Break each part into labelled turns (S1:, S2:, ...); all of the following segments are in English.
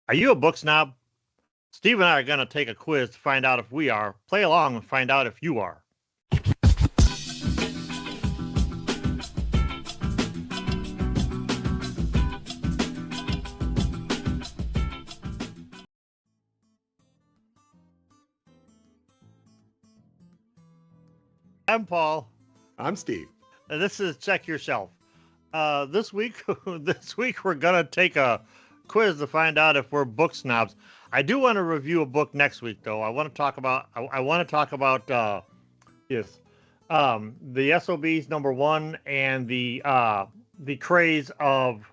S1: Are you a book snob? Steve and I are going to take a quiz to find out if we are. Play along and find out if you are. I'm Paul.
S2: I'm Steve.
S1: And this is Check Your Shelf. This week we're gonna take a quiz to find out if we're book snobs. I do want to review a book next week, though. I want to talk about yes, the SOBs #1 and the craze of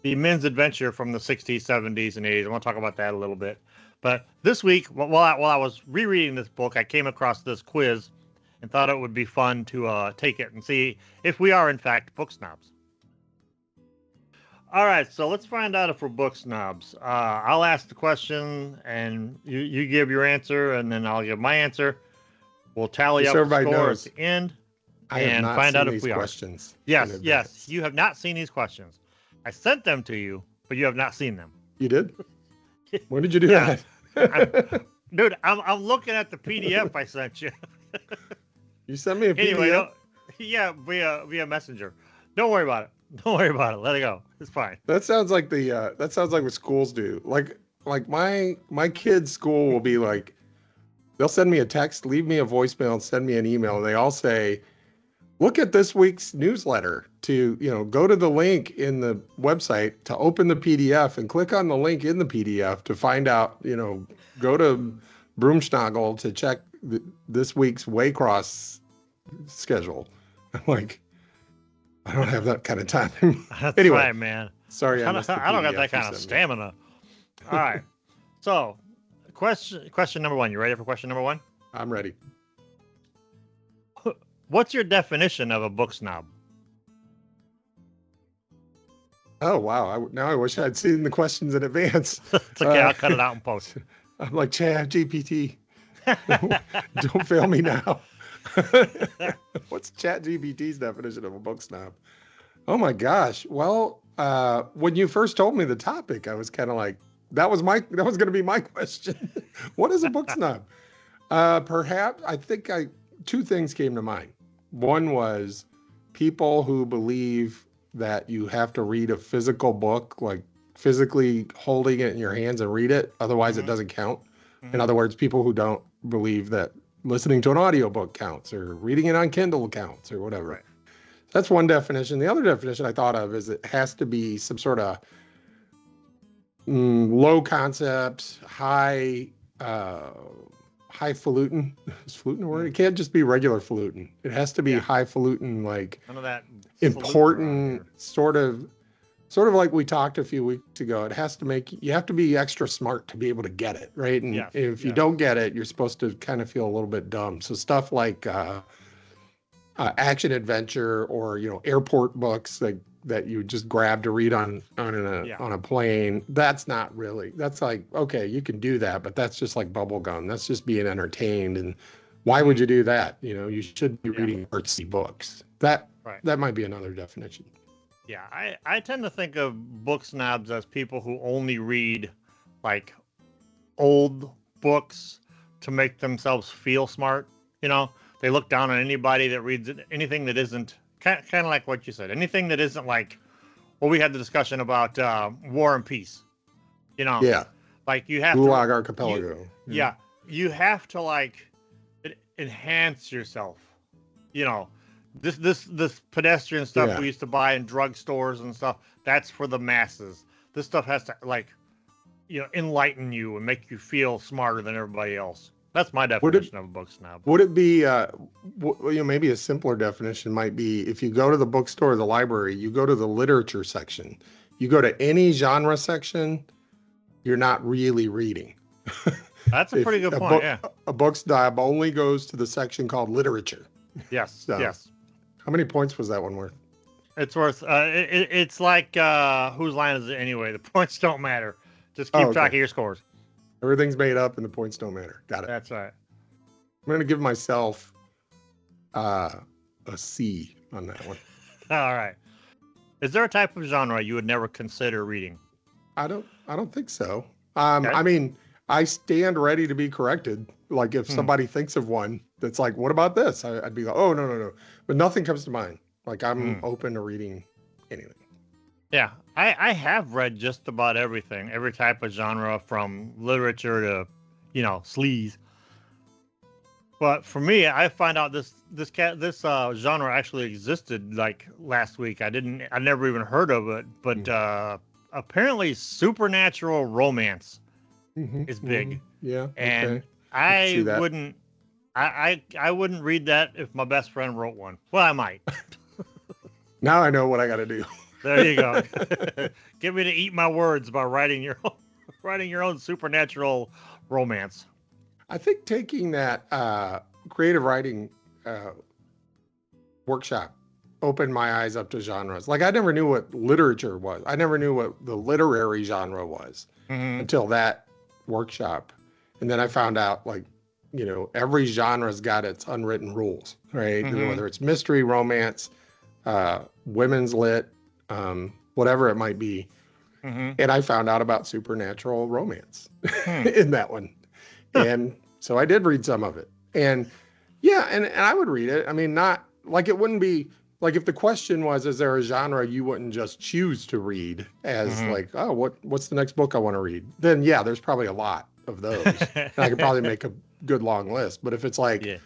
S1: the men's adventure from the 60s, 70s, and 80s. I want to talk about that a little bit. But this week, while I was rereading this book, I came across this quiz and thought it would be fun to take it and see if we are, in fact, book snobs. All right, so let's find out if we're book snobs. I'll ask the question, and you give your answer, and then I'll give my answer. We'll tally up the score at the end and find out if we are. Yes, you have not seen these questions. I sent them to you, but you have not seen them.
S2: You did? When did you do that?
S1: Dude, I'm looking at the PDF I sent you.
S2: You sent me a PDF?
S1: Anyway, yeah, via Messenger. Don't worry about it. Don't worry about it. Let it go. It's fine.
S2: That sounds like what schools do. Like my kids' school will be like, they'll send me a text, leave me a voicemail, and send me an email, and they all say, look at this week's newsletter to, go to the link in the website to open the PDF and click on the link in the PDF to find out, go to Broomschnagel to check this week's Waycross schedule. I'm like, I don't have that kind of time.
S1: That's
S2: anyway,
S1: right, man.
S2: Sorry,
S1: I don't got that kind of stamina. All right. So, question number 1. You ready for question number 1?
S2: I'm ready.
S1: What's your definition of a book snob?
S2: Oh, wow. Now I wish I'd seen the questions in advance.
S1: It's okay. I'll cut it out and post.
S2: I'm like, Chat GPT. Don't fail me now. What's Chat GPT's definition of a book snob? Oh, my gosh. Well, when you first told me the topic, I was kind of like, that was going to be my question. What is a book snob? Perhaps, I think two things came to mind. One was people who believe that you have to read a physical book, like physically holding it in your hands and read it. Otherwise, it doesn't count. In other words, people who don't believe that listening to an audiobook counts or reading it on Kindle counts or whatever.
S1: Right.
S2: That's one definition. The other definition I thought of is it has to be some sort of low concept, highfalutin. Is falutin a word? It can't just be regular falutin. It has to be highfalutin, like
S1: none of that
S2: important, sort of like we talked a few weeks ago. It has to you have to be extra smart to be able to get it, right? And if you don't get it, you're supposed to kind of feel a little bit dumb. So stuff like action adventure or airport books that you just grab to read on a plane. That's not really. That's like, okay, you can do that, but that's just like bubble gum. That's just being entertained. And why would you do that? You should be reading artsy books. That might be another definition.
S1: Yeah, I tend to think of book snobs as people who only read like old books to make themselves feel smart. They look down on anybody that reads anything that isn't kind of like what you said. Anything that isn't like, well, we had the discussion about War and Peace.
S2: Yeah.
S1: Like you have
S2: Gulag Archipelago.
S1: You have to like enhance yourself. This pedestrian stuff we used to buy in drugstores and stuff, that's for the masses. This stuff has to enlighten you and make you feel smarter than everybody else. That's my definition of a book snob.
S2: Would it be, maybe a simpler definition might be if you go to the bookstore or the library, you go to the literature section. You go to any genre section, you're not really reading.
S1: That's a pretty good point,
S2: A book snob only goes to the section called literature.
S1: Yes, yes.
S2: How many points was that one worth?
S1: It's worth, it's like, whose line is it anyway? The points don't matter. Just keep track of your scores.
S2: Everything's made up and the points don't matter. Got it.
S1: That's right.
S2: I'm going to give myself a C on that one.
S1: All right. Is there a type of genre you would never consider reading?
S2: I don't think so.
S1: Okay.
S2: I mean, I stand ready to be corrected. Like if
S1: Hmm.
S2: somebody thinks of one that's like, what about this? I'd be like, oh, no, no, no. But nothing comes to mind. Like I'm
S1: Hmm.
S2: open to reading anything.
S1: Yeah, I have read just about everything, every type of genre from literature to, sleaze. But for me, I find out this genre actually existed like last week. I never even heard of it, but apparently supernatural romance
S2: Mm-hmm,
S1: is
S2: mm-hmm.
S1: big,
S2: Yeah. Okay.
S1: and
S2: I can see
S1: I
S2: that.
S1: wouldn't I wouldn't read that if my best friend wrote one. Well, I might.
S2: Now I know what I got to do.
S1: There you go. Get me to eat my words by writing your own, writing your own supernatural romance.
S2: I think taking that creative writing uh, workshop opened my eyes up to genres. Like I never knew what literature was. I never knew what the literary genre was
S1: Hmm.
S2: until that workshop. And then I found out like, every genre's got its unwritten rules, right?
S1: Hmm.
S2: Whether it's mystery, romance, women's lit, whatever it might be.
S1: Hmm.
S2: And I found out about supernatural romance
S1: Hmm.
S2: in that one. And so I did read some of it. And yeah, and I would read it. I mean, not like it wouldn't be like if the question was, is there a genre you wouldn't just choose to read as
S1: Hmm.
S2: like, oh, what's the next book I want to read? Then yeah, there's probably a lot of those. And I could probably make a good long list. But if it's like,
S1: Yeah.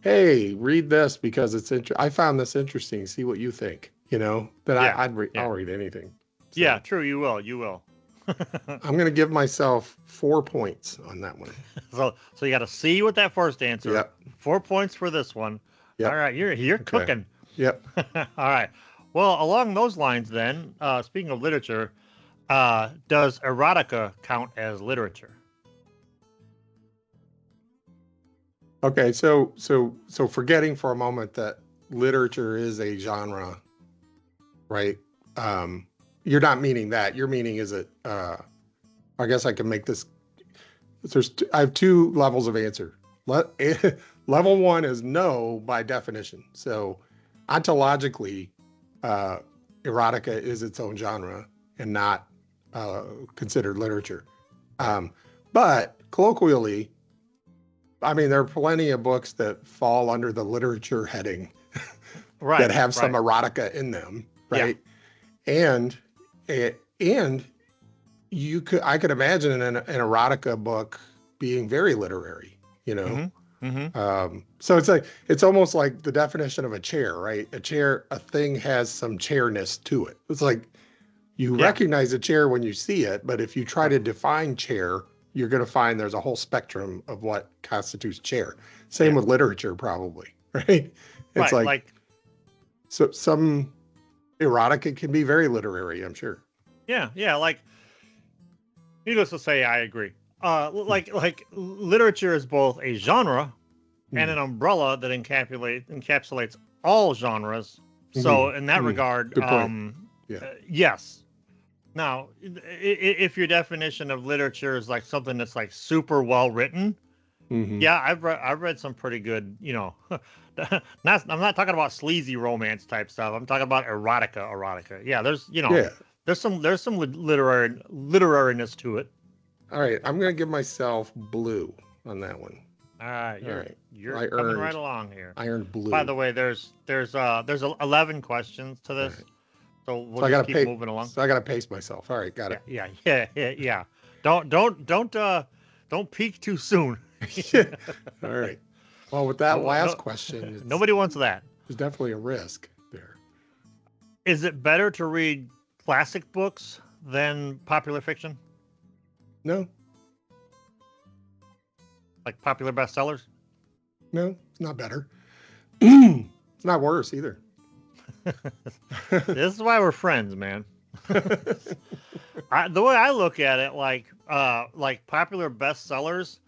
S2: hey, read this because I found this interesting, see what you think, then
S1: Yeah.
S2: I'll
S1: Yeah.
S2: read anything.
S1: Yeah.
S2: So
S1: True. You will. You will.
S2: I'm gonna give myself 4 points on that one.
S1: So you got to see with that first answer.
S2: Yep.
S1: 4 points for this one. All
S2: Yep.
S1: right. You're
S2: Okay.
S1: cooking.
S2: Yep.
S1: All right. Well, along those lines, then, speaking of literature, does erotica count as literature?
S2: Okay, so forgetting for a moment that literature is a genre, right? Um, you're not meaning that. You're meaning is it? I guess I can make this. I have two levels of answer. Level one is no by definition. So ontologically, uh, erotica is its own genre and not considered literature. But colloquially, I mean, there are plenty of books that fall under the literature heading that
S1: Right.
S2: have some
S1: Right.
S2: erotica in them,
S1: Yeah.
S2: right? And and I could imagine an erotica book being very literary, you know.
S1: Mm-hmm. Mm-hmm.
S2: So it's almost like the definition of a chair, right? A thing has some chairness to it. It's like you
S1: Yeah.
S2: recognize a chair when you see it, but if you try
S1: Right.
S2: to define chair, you're going to find there's a whole spectrum of what constitutes chair. Same
S1: Yeah.
S2: with literature, probably, right? It's
S1: Right.
S2: like
S1: Like,
S2: so some erotica can be very literary, I'm sure.
S1: yeah. Yeah. Like, needless to say, I agree. Like literature is both a genre and
S2: Mm.
S1: an umbrella that encapsulates all genres. So
S2: Mm.
S1: in that
S2: Mm.
S1: regard,
S2: Good point. Yeah.
S1: yes. Now, if your definition of literature is like something that's like super well written,
S2: Hmm.
S1: yeah, I've read some pretty good, I'm not talking about sleazy romance type stuff. I'm talking about erotica. Yeah,
S2: Yeah.
S1: there's some literariness to it.
S2: All right. I'm going to give myself blue on that one.
S1: All right,
S2: All
S1: you're
S2: right.
S1: you're
S2: I
S1: coming right
S2: earned
S1: along here.
S2: I earned
S1: By
S2: blue.
S1: the way, there's 11 questions to
S2: All
S1: this,
S2: right.
S1: so we'll
S2: So I
S1: just
S2: gotta
S1: keep
S2: pay.
S1: moving along.
S2: So I gotta pace myself. All right, got
S1: Yeah,
S2: it.
S1: yeah, yeah. Don't peak too soon.
S2: All right. Well, with that
S1: No,
S2: last
S1: no,
S2: question,
S1: nobody wants that.
S2: there's definitely a risk there.
S1: Is it better to read classic books than popular fiction,
S2: No,
S1: like popular bestsellers?
S2: no, it's not better. It's not worse either.
S1: This is why we're friends, man. The way I look at it, like popular bestsellers,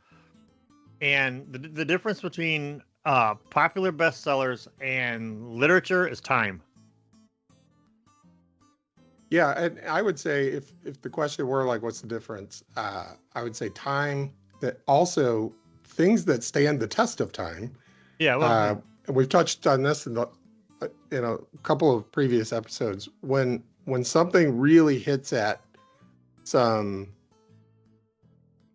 S1: and the difference between popular bestsellers and literature is time.
S2: Yeah, and I would say if the question were like, what's the difference? I would say time. That also things that stand the test of time.
S1: Yeah, well, yeah.
S2: And we've touched on this in a couple of previous episodes. When something really hits at some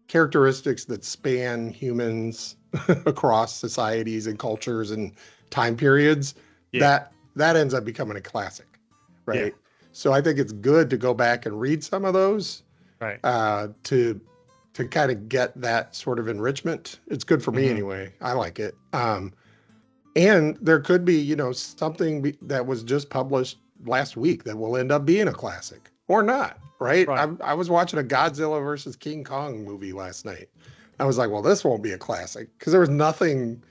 S2: characteristics that span humans across societies and cultures and time periods, that ends up becoming a classic, right?
S1: Yeah.
S2: So I think it's good to go back and read some of those,
S1: Right.
S2: To kind of get that sort of enrichment. It's good for me anyway. I like it. And there could be, you know, something that was just published last week that will end up being a classic or not, right? I was watching a Godzilla versus King Kong movie last night. I was like, well, this won't be a classic because there was nothing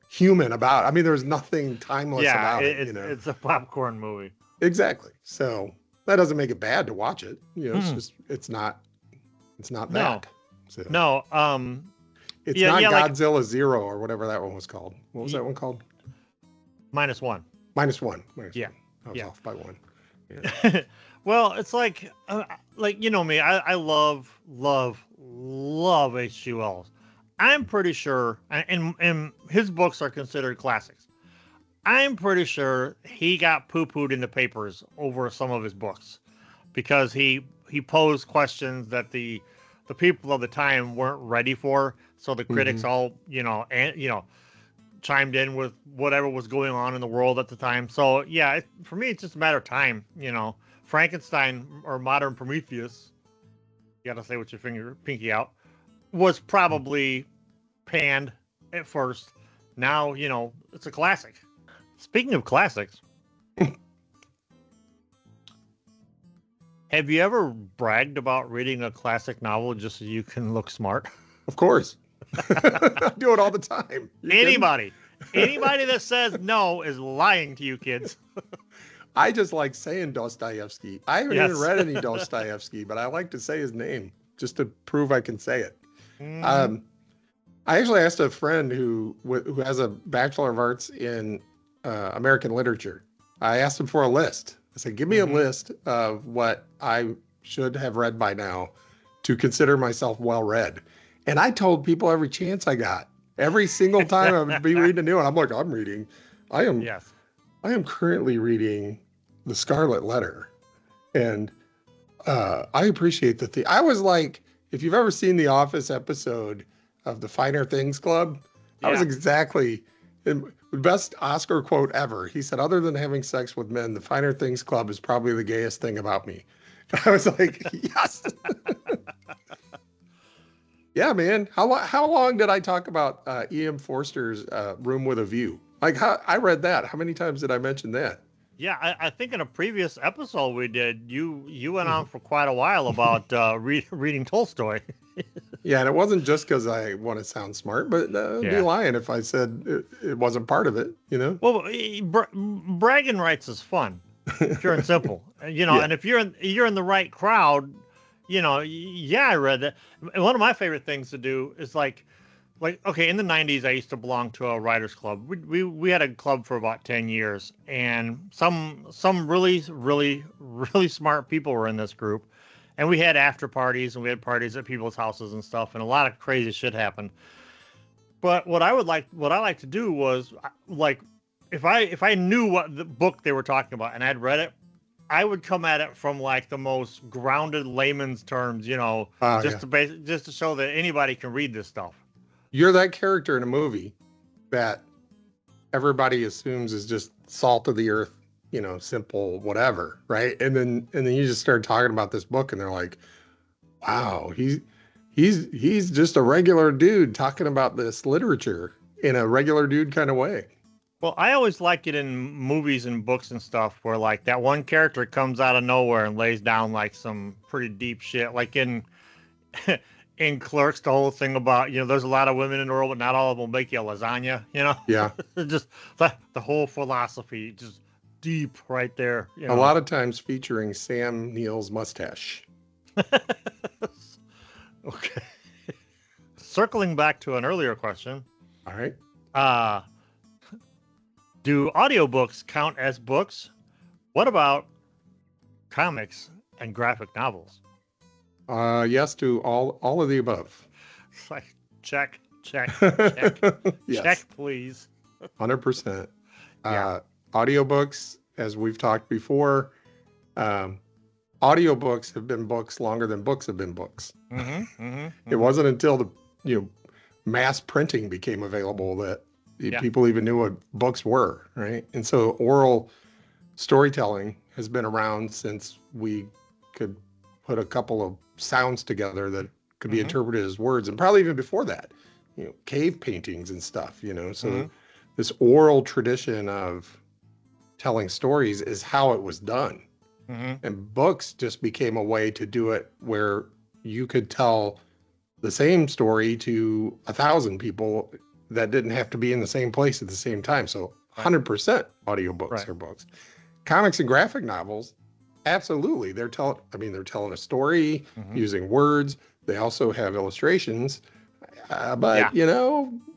S2: human about it. I mean, there was nothing timeless about it. You know,
S1: it's a popcorn movie.
S2: Exactly. So that doesn't make it bad to watch it. You know, it's just it's not that. So.
S1: No.
S2: It's not Godzilla Zero or whatever that one was called. What was that one called?
S1: -1.
S2: -1.
S1: Yeah.
S2: I was off by 1.
S1: Yeah. Well, it's like you know me. I love H.G. Wells. I'm pretty sure, and his books are considered classics. I'm pretty sure he got poo-pooed in the papers over some of his books because he posed questions that the people of the time weren't ready for. So the critics all, chimed in with whatever was going on in the world at the time. So yeah, for me, it's just a matter of time. You know, Frankenstein or modern Prometheus, you got to say with your pinky out, was probably panned at first. Now, you know, it's a classic. Speaking of classics, have you ever bragged about reading a classic novel just so you can look smart?
S2: Of course. I do it all the time.
S1: Anybody that says no is lying to you, kids.
S2: I just like saying Dostoevsky. I haven't even read any Dostoevsky, but I like to say his name just to prove I can say it. I actually asked a friend who has a Bachelor of Arts in American literature. I asked him for a list. I said, give me a list of what I should have read by now to consider myself well-read. And I told people every chance I got. Every single time I would be reading a new one, I'm like, I am currently reading The Scarlet Letter. And I appreciate the thing. I was like, if you've ever seen the Office episode of the Finer Things Club, I was exactly the best Oscar quote ever. He said, other than having sex with men, the Finer Things Club is probably the gayest thing about me. I was like, yes. Yeah, man. How long did I talk about E.M. Forster's Room with a View? Like, I read that. How many times did I mention that?
S1: Yeah, I think in a previous episode we did, you went on for quite a while about reading Tolstoy.
S2: Yeah, and it wasn't just because I want to sound smart, but I'd be lying if I said it wasn't part of it, you know?
S1: Well, bragging rights is fun, pure and simple. You know, and if you're in the right crowd, you know, I read that. One of my favorite things to do is like okay, in the 90s I used to belong to a writers club. We had a club for about 10 years, and some really smart people were in this group, and we had after parties and we had parties at people's houses and stuff, and a lot of crazy shit happened. But what I like to do was, like, if I knew what the book they were talking about and I'd read it, I would come at it from like the most grounded layman's terms, you know, just to show that anybody can read this stuff.
S2: You're that character in a movie that everybody assumes is just salt of the earth, you know, simple, whatever, right? And then you just start talking about this book, and they're like, "Wow, he's just a regular dude talking about this literature in a regular dude kind of way."
S1: Well, I always like it in movies and books and stuff where like that one character comes out of nowhere and lays down like some pretty deep shit, like in Clerks, the whole thing about, you know, there's a lot of women in the world, but not all of them will make you a lasagna, you know?
S2: Yeah.
S1: Just the whole philosophy, just deep right there. You know?
S2: A lot of times featuring Sam Neill's mustache.
S1: Okay. Circling back to an earlier question.
S2: All right.
S1: Do audiobooks count as books? What about comics and graphic novels?
S2: Yes to all of the above.
S1: It's like check.
S2: Yes.
S1: Check, please.
S2: 100%. Audiobooks, as we've talked before, audiobooks have been books longer than books have been books. It wasn't until the mass printing became available that people even knew what books were, right? And so oral storytelling has been around since we could put a couple of sounds together that could be interpreted as words, and probably even before that, cave paintings and stuff, So this oral tradition of telling stories is how it was done. And books just became a way to do it where you could tell the same story to 1,000 people that didn't have to be in the same place at the same time. So 100% audiobooks are books. Comics and graphic novels, absolutely. They're telling a story using words. They also have illustrations. But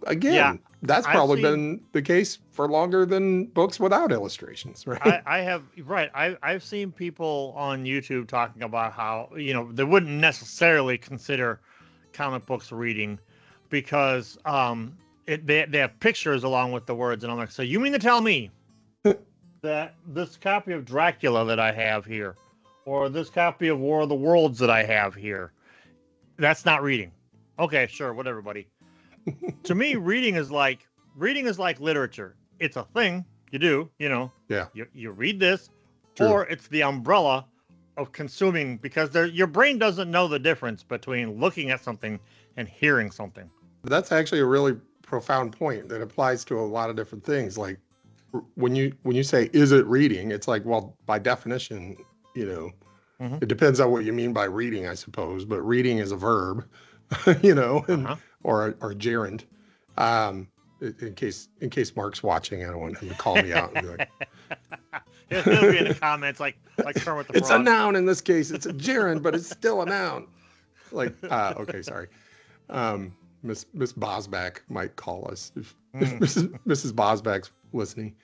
S2: again, that's probably been the case for longer than books without illustrations, right?
S1: I've seen people on YouTube talking about how, they wouldn't necessarily consider comic books reading because they have pictures along with the words. And I'm like, so you mean to tell me that this copy of Dracula that I have here, or this copy of War of the Worlds that I have here, that's not reading? Okay, sure, whatever, buddy. To me, reading is like literature. It's a thing you do,
S2: Yeah.
S1: You read this,
S2: True.
S1: or it's the umbrella of consuming, because your brain doesn't know the difference between looking at something and hearing something.
S2: That's actually a really profound point that applies to a lot of different things. Like when you say, is it reading? It's like, well, by definition, it depends on what you mean by reading, I suppose. But reading is a verb, or a gerund. In case Mark's watching, I don't want him to call me out and be like,
S1: he'll be in the comments like Kermit the Frog.
S2: It's a noun in this case. It's a gerund, but it's still a noun. Like, okay, sorry. Miss Bosback might call us if Mrs. Bosback's listening.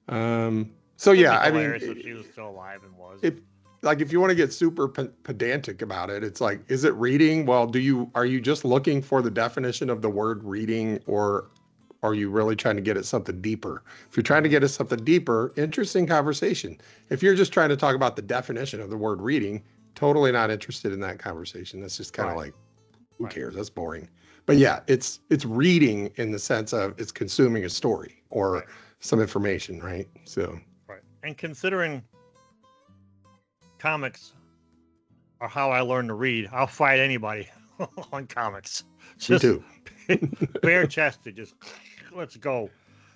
S2: So yeah, I mean,
S1: if she was still alive and was.
S2: If you want to get super pedantic about it, it's like, is it reading? Well, are you just looking for the definition of the word reading, or are you really trying to get at something deeper? If you're trying to get at something deeper, interesting conversation. If you're just trying to talk about the definition of the word reading, totally not interested in that conversation. That's just kind of like, who cares? That's boring. But yeah, it's reading in the sense of it's consuming a story or some information, right? So
S1: and considering comics are how I learned to read, I'll fight anybody on comics.
S2: Me too.
S1: Bare chested, just let's go.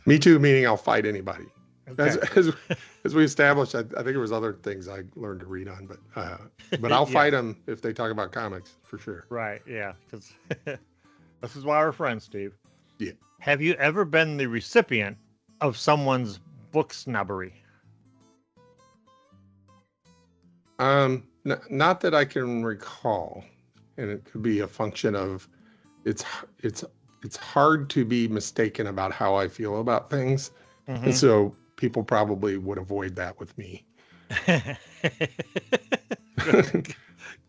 S2: Me too, meaning I'll fight anybody.
S1: Okay.
S2: As we established, I think there was other things I learned to read on, but I'll fight them if they talk about comics for sure.
S1: Right? Yeah, because this is why we're friends, Steve.
S2: Yeah.
S1: Have you ever been the recipient of someone's book snobbery?
S2: Not that I can recall, and it could be a function of it's hard to be mistaken about how I feel about things, and so people probably would avoid that with me.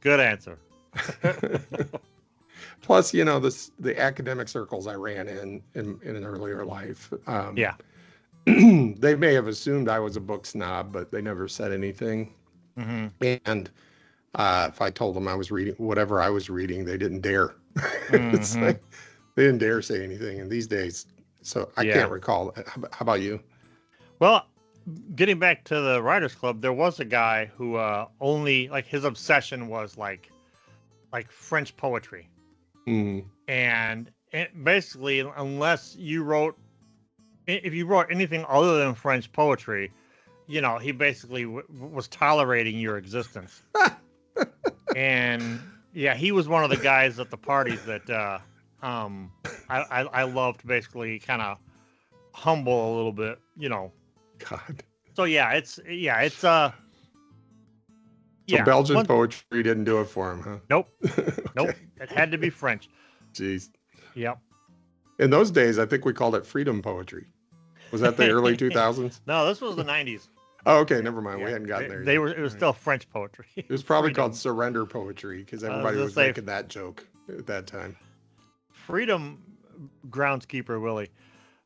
S1: Good answer.
S2: Plus, the academic circles I ran in an earlier life. They may have assumed I was a book snob, but they never said anything. And if I told them I was reading whatever I was reading, they didn't dare. It's like they didn't dare say anything. And these days, so I can't recall. How about you?
S1: Well, getting back to the Writers Club, there was a guy who only his obsession was like French poetry. And basically, unless if you wrote anything other than French poetry, he basically was tolerating your existence. And yeah, he was one of the guys at the parties that I loved, basically kind of humble a little bit,
S2: God.
S1: So so
S2: Belgian poetry didn't do it for him, huh?
S1: Nope.
S2: Okay.
S1: Nope. It had to be French.
S2: Jeez.
S1: Yep.
S2: In those days, I think we called it freedom poetry. Was that the early 2000s?
S1: No, this was the 90s.
S2: Oh, okay. Never mind. We hadn't gotten there yet.
S1: It was still French poetry.
S2: It was probably called surrender poetry because everybody was making that joke at that time.
S1: Freedom, groundskeeper Willie.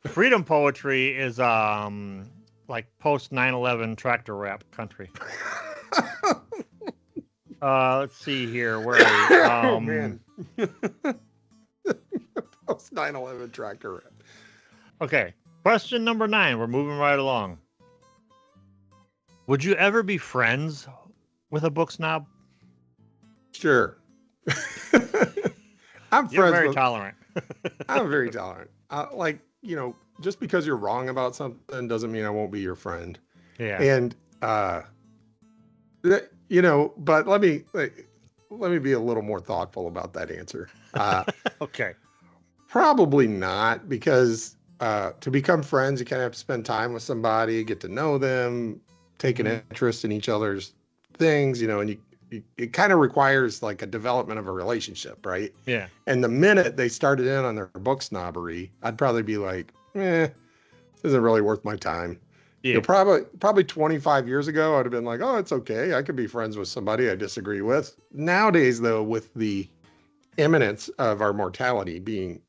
S1: Freedom poetry is like post 9/11 tractor rap country. Let's see here. Where are we?
S2: Oh man. Post 9/11 tractor rip.
S1: Okay. Question number 9. We're moving right along. Would you ever be friends with a book snob?
S2: Sure. I'm
S1: You're
S2: friends
S1: very
S2: with.
S1: tolerant.
S2: I'm very tolerant. Like, just because you're wrong about something doesn't mean I won't be your friend.
S1: Yeah.
S2: And but let me be a little more thoughtful about that answer.
S1: Okay.
S2: Probably not, because to become friends, you kind of have to spend time with somebody, get to know them, take an interest in each other's things, and it kind of requires like a development of a relationship, right?
S1: Yeah.
S2: And the minute they started in on their book snobbery, I'd probably be like, this isn't really worth my time.
S1: Yeah.
S2: Probably 25 years ago, I'd have been like, oh, it's okay. I could be friends with somebody I disagree with. Nowadays, though, with the imminence of our mortality being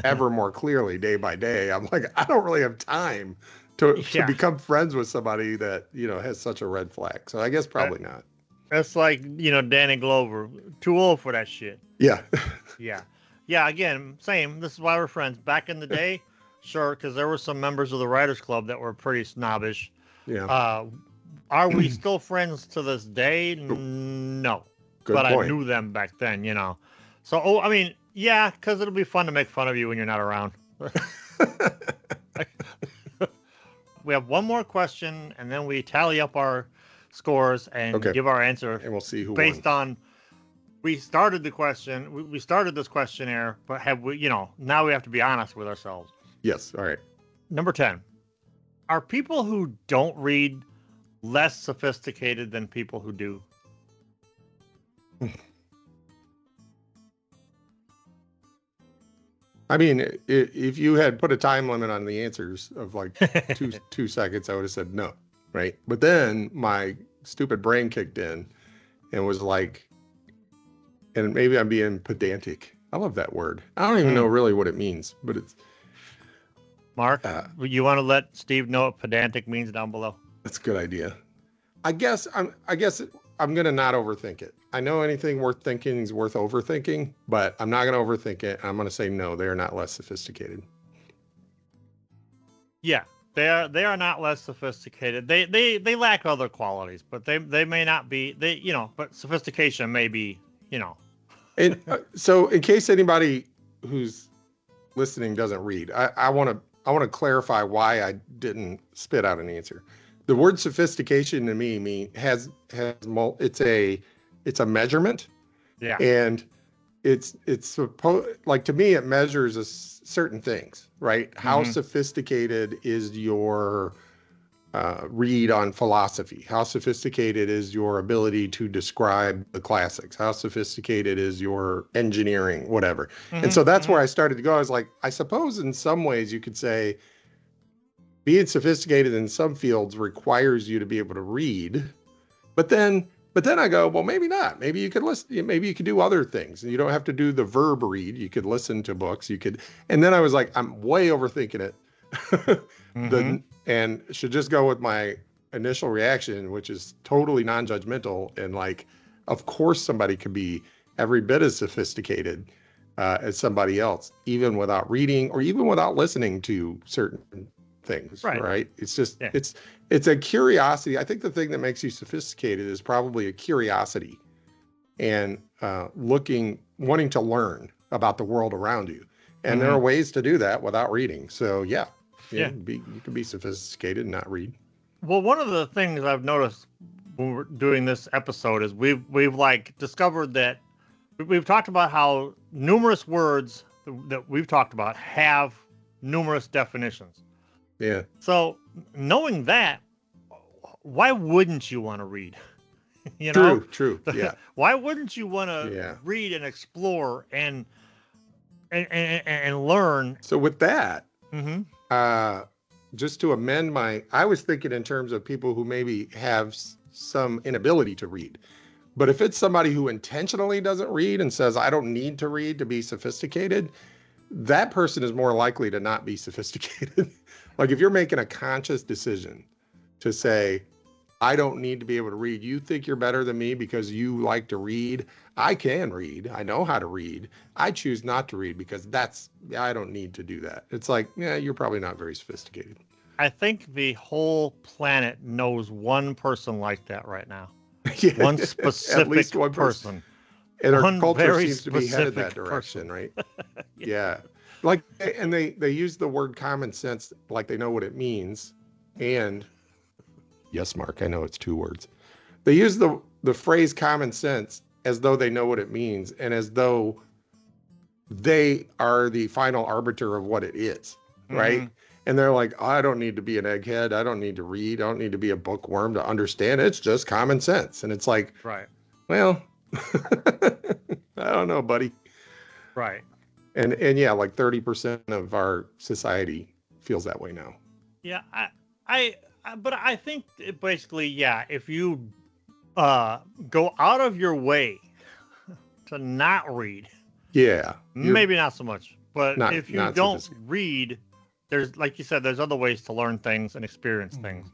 S2: ever more clearly day by day, I'm like, I don't really have time to become friends with somebody that, has such a red flag. So I guess probably not.
S1: That's like, Danny Glover. Too old for that shit.
S2: Yeah.
S1: Yeah. Yeah, again, same. This is why we're friends. Back in the day, sure, because there were some members of the Writers Club that were pretty snobbish.
S2: Yeah.
S1: Are we still friends to this day? No.
S2: Good
S1: but
S2: point.
S1: I knew them back then, So, I mean, yeah, because it'll be fun to make fun of you when you're not around. We have one more question, and then we tally up our scores and give our answer.
S2: And we'll see who
S1: based
S2: won.
S1: on. We started the question. We started this questionnaire, but have we? Now we have to be honest with ourselves.
S2: Yes. All right.
S1: Number 10. Are people who don't read less sophisticated than people who do?
S2: I mean, if you had put a time limit on the answers of like 2 seconds, I would have said no, right? But then my stupid brain kicked in and was like, and maybe I'm being pedantic. I love that word. I don't even know really what it means, but it's.
S1: Mark, you want to let Steve know what pedantic means down below?
S2: That's a good idea. I guess I'm gonna not overthink it. I know anything worth thinking is worth overthinking, but I'm not gonna overthink it. I'm gonna say no. They are not less sophisticated.
S1: Yeah, they are not less sophisticated. They lack other qualities, but they may not be. But sophistication may be.
S2: And so, in case anybody who's listening doesn't read, I want to clarify why I didn't spit out an answer. The word sophistication to me it's a measurement.
S1: Yeah.
S2: And it's supposed, like, to me, it measures certain things, right? How sophisticated is your read on philosophy? How sophisticated is your ability to describe the classics? How sophisticated is your engineering, whatever? And so that's where I started to go. I was like, I suppose in some ways you could say being sophisticated in some fields requires you to be able to read, but then I go, well, maybe not. Maybe you could listen. Maybe you could do other things, and you don't have to do the verb read. You could listen to books. You could, and then I was like, I'm way overthinking it, and should just go with my initial reaction, which is totally non-judgmental, and like, of course, somebody could be every bit as sophisticated as somebody else, even without reading or even without listening to certain things, right? It's just it's a curiosity. I think the thing that makes you sophisticated is probably a curiosity and wanting to learn about the world around you. And there are ways to do that without reading. So you can be sophisticated and not read.
S1: Well, one of the things I've noticed when we're doing this episode is we've like discovered that we've talked about how numerous words that we've talked about have numerous definitions.
S2: Yeah.
S1: So knowing that, why wouldn't you want to read?
S2: True. Yeah.
S1: Why wouldn't you want to read and explore and learn?
S2: So with that, just to amend I was thinking in terms of people who maybe have some inability to read. But if it's somebody who intentionally doesn't read and says, I don't need to read to be sophisticated, that person is more likely to not be sophisticated. Like if you're making a conscious decision to say, I don't need to be able to read. You think you're better than me because you like to read. I can read. I know how to read. I choose not to read because I don't need to do that. It's like, yeah, you're probably not very sophisticated.
S1: I think the whole planet knows one person like that right now.
S2: Yeah,
S1: One specific
S2: at least one
S1: person.
S2: And our
S1: One
S2: culture
S1: very
S2: seems to be headed that
S1: specific
S2: direction,
S1: person.
S2: right? Yeah. Like, and they use the word common sense like they know what it means. And yes, Mark, I know it's 2 words. They use the phrase common sense as though they know what it means and as though they are the final arbiter of what it is, right?
S1: Mhm.
S2: And they're like, I don't need to be an egghead. I don't need to read. I don't need to be a bookworm to understand. It's just common sense. And it's like,
S1: Right.
S2: well, I don't know, buddy.
S1: Right.
S2: And yeah, like 30% of our society feels that way now.
S1: Yeah, but I think basically, yeah, if you go out of your way to not read,
S2: Yeah.
S1: maybe not so much, but if you
S2: not
S1: don't
S2: sophisticated.
S1: read, there's, like you said, there's other ways to learn things and experience things.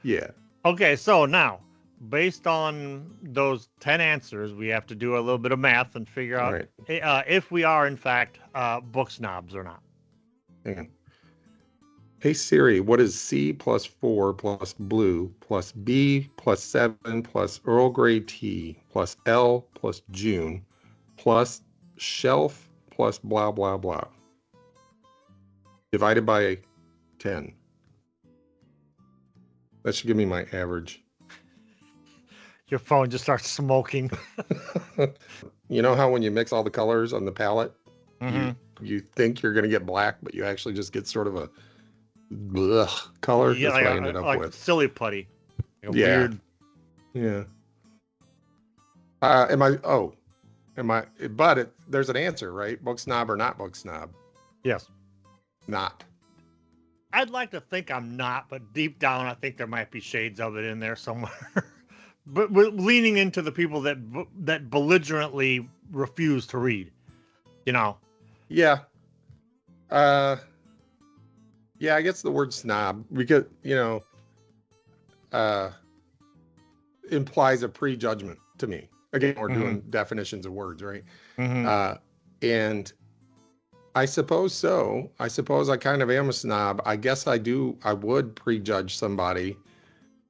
S2: Yeah.
S1: Okay, so now, based on those 10 answers, we have to do a little bit of math and figure
S2: All
S1: out
S2: right.
S1: if we are, in fact, book snobs or not.
S2: Hang on. Hey Siri, what is C plus 4 plus blue plus B plus 7 plus Earl Grey tea plus L plus June plus shelf plus blah, blah, blah? Divided by 10. That should give me my average.
S1: Your phone just starts smoking.
S2: You know how when you mix all the colors on the palette,
S1: Mhm.
S2: you think you're going to get black, but you actually just get sort of a color?
S1: Yeah,
S2: That's
S1: like
S2: what I ended up with.
S1: silly putty. Like a
S2: Yeah.
S1: weird.
S2: Yeah. There's an answer, right? Book snob or not book snob?
S1: Yes.
S2: Not.
S1: I'd like to think I'm not, but deep down, I think there might be shades of it in there somewhere. But we're leaning into the people that belligerently refuse to read. You know.
S2: Yeah. Yeah, I guess the word snob, because, implies a prejudgment to me. Again, we're doing definitions of words, right?
S1: Mhm.
S2: And I suppose so. I suppose I kind of am a snob. I guess I would prejudge somebody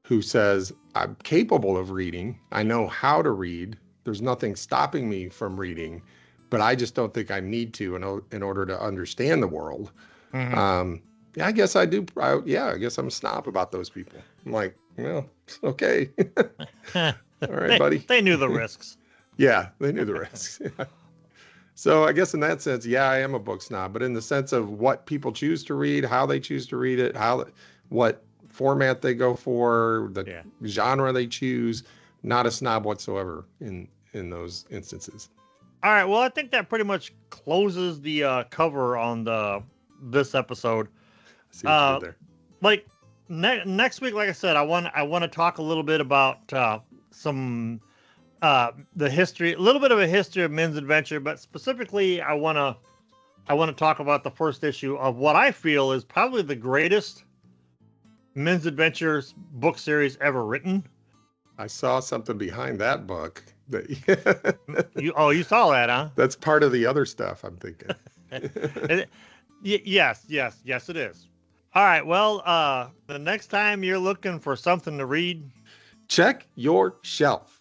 S2: who says, I'm capable of reading. I know how to read. There's nothing stopping me from reading, but I just don't think I need to in order to understand the world.
S1: Mhm.
S2: Yeah, I guess I do. I guess I'm a snob about those people. I'm like, well, okay. All right, buddy.
S1: They knew the risks.
S2: Yeah, they knew the risks. So I guess in that sense, yeah, I am a book snob, but in the sense of what people choose to read, how they choose to read it, what format they go for, the genre they choose, not a snob whatsoever in those instances.
S1: All right. Well, I think that pretty much closes the cover on this episode.
S2: I see what you did there.
S1: Like next week, like I said, I want to talk a little bit about some the history, a little bit of a history of Men's Adventure, but specifically, I want to talk about the first issue of what I feel is probably the greatest Men's Adventures book series ever written.
S2: I saw something behind that book.
S1: You saw that, huh?
S2: That's part of the other stuff I'm thinking.
S1: Yes, it is. All right. Well, the next time you're looking for something to read,
S2: check your shelf.